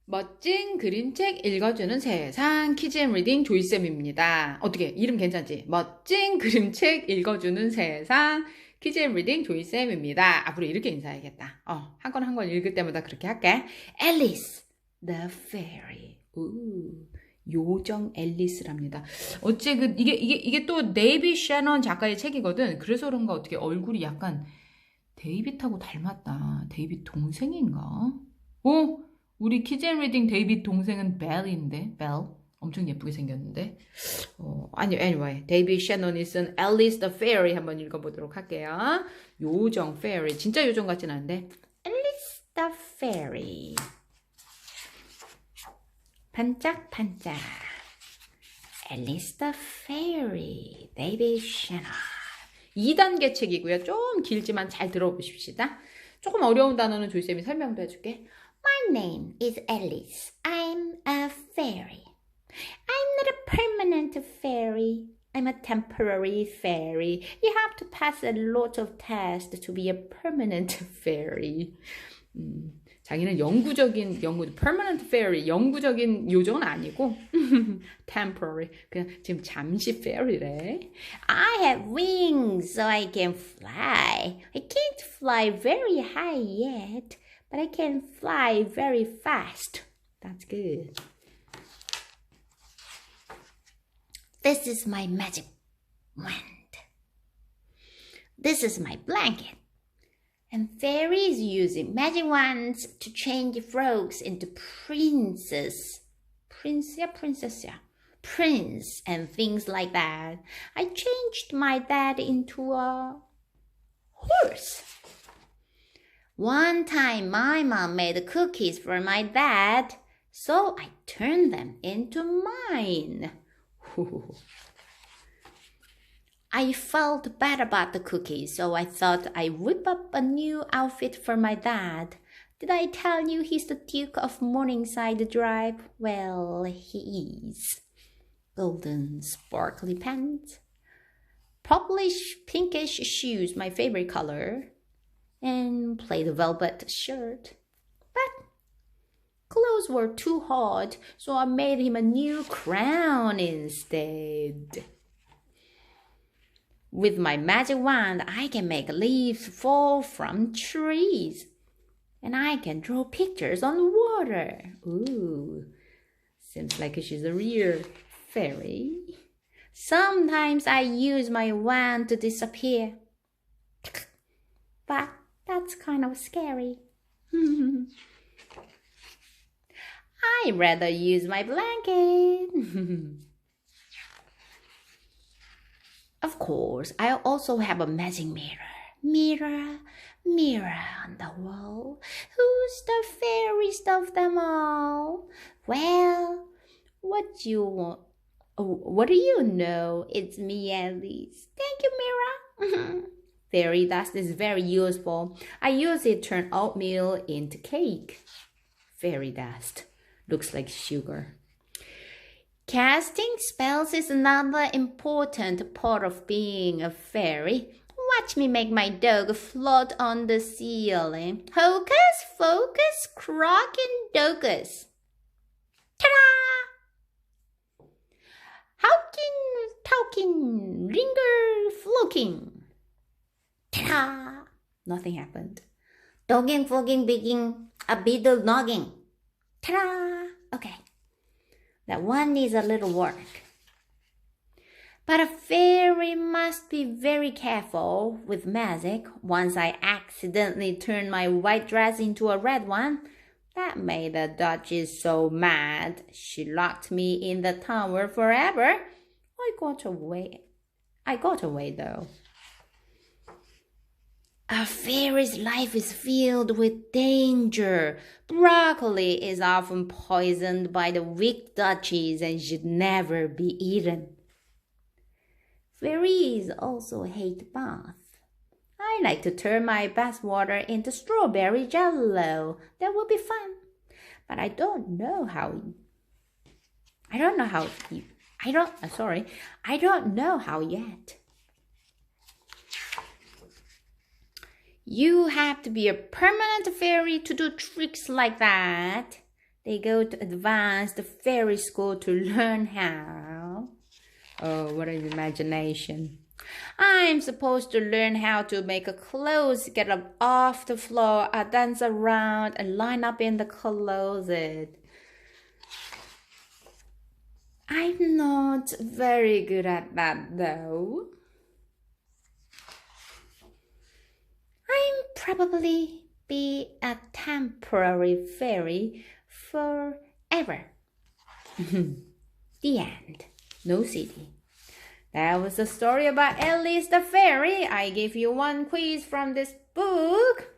멋진 그림책 읽어주는 세상 키즈 앤 리딩 조이쌤입니다. 어떻게 이름 괜찮지? 멋진 그림책 읽어주는 세상 키즈 앤 리딩 조이쌤입니다. 앞으로 이렇게 인사해야겠다. 한 권 한 권 읽을 때마다 그렇게 할게. Alice the Fairy. 요정 앨리스랍니다. 어째 이게 또 데이빗 셔넌 작가의 책이거든. 그래서 그런가 어떻게 얼굴이 약간 데이빗하고 닮았다. 데이빗 동생인가? 우리 키즈 앤 리딩 데이빗 동생은 벨인데, 벨. 엄청 예쁘게 생겼는데. anyway. 데이빗 셔넌이 쓴 Alice the Fairy 한번 읽어보도록 할게요. 요정, fairy. 진짜 요정 같진 않은데. Alice the Fairy. 반짝반짝. Alice the Fairy. 데이빗 셔넌. 2단계 책이고요. 좀 길지만 잘 들어보십시다. 조금 어려운 단어는 조이쌤이 설명도 해줄게. My name is Alice. I'm a fairy. I'm not a permanent fairy. I'm a temporary fairy. You have to pass a lot of tests to be a permanent fairy. 자기는 permanent fairy, 영구적인 요정은 아니고 temporary, 그냥 지금 잠시 fairy래. I have wings so I can fly. I can't fly very high yet. But I can fly very fast. That's good. This is my magic wand. This is my blanket. And fairies using magic wands to change frogs into princes. Prince and things like that. I changed my dad into a horse. One time my mom made cookies for my dad, so I turned them into mine. I felt bad about the cookies, so I thought I'd whip up a new outfit for my dad. Did I tell you he's the Duke of Morningside Drive? Well, he is. Golden sparkly pants, purplish pinkish shoes, my favorite color, and plaid velvet shirt. But clothes were too hard, so I made him a new crown instead. With my magic wand, I can make leaves fall from trees. And I can draw pictures on water. Ooh, seems like she's a real fairy. Sometimes I use my wand to disappear. But that's kind of scary. I'd rather use my blanket. Of course, I also have a magic mirror. Mirror, mirror on the wall, who's the fairest of them all? Well, what do you know? It's me, Alice. Thank you, mirror. Fairy dust is very useful. I use it to turn oatmeal into cake. Fairy dust looks like sugar. Casting spells is another important part of being a fairy. Watch me make my dog float on the ceiling. Hocus, focus, crock and docus. Ta-da! Howkin, towkin, ringer, floking. Ta-da! Nothing happened. Dogging, fogging, bigging, a beetle nogging. Ta-da! Okay. That one needs a little work. But a fairy must be very careful with magic. Once I accidentally turned my white dress into a red one. That made the Duchess so mad. She locked me in the tower forever. I got away though. A fairy's life is filled with danger. Broccoli is often poisoned by the weak duchies and should never be eaten. Fairies also hate baths. I like to turn my bath water into strawberry jello. That would be fun. But I don't know how yet. You have to be a permanent fairy to do tricks like that. They go to advanced fairy school to learn how. Oh, what an imagination. I'm supposed to learn how to make clothes, get up off the floor, dance around, and line up in the closet. I'm not very good at that, though. I'm probably be a temporary fairy forever. The end. No city. That was the story about Alice the fairy. I gave you one quiz from this book.